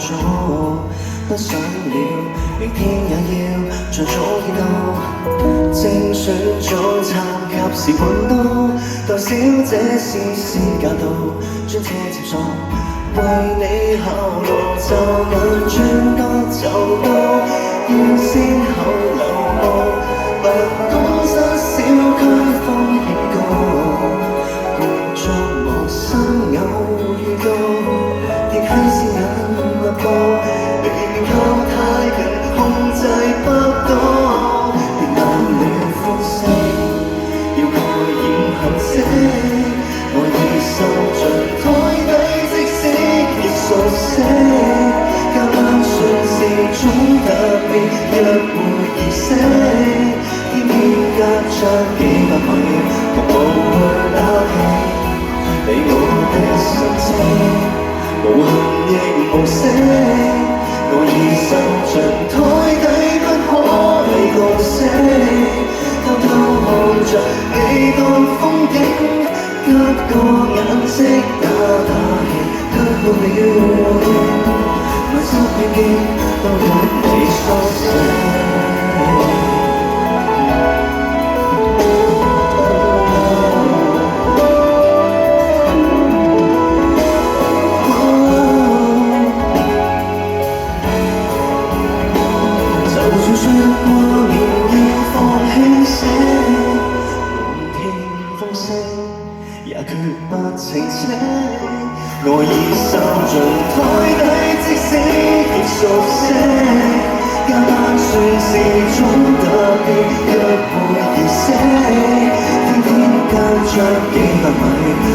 早，不想了，明天也要盡早見到。正選早餐及時運到，代小姐試試駕到，專車接送，為你考慮就能轉多就到，要先後流步，不講新小區風險高，故作無心偶遇到，亦係是眼立步，離靠太近控制不到，別冷了膚色，要蓋掩痕跡，我已受盡台底，即使亦熟悉，加班算是種特別約會儀式，偏偏隔着幾百米，服務去打氣，你我的神蹟。無痕亦無色，我已受盡台底不可被共識，偷偷看着你當風景，隔個眼色打氣，卻沒了影，內心偏見都給你蘇醒。也決不澄清，我已受盡台底，即使亦熟悉，加班算是種特別約會儀式，天天隔着幾百米。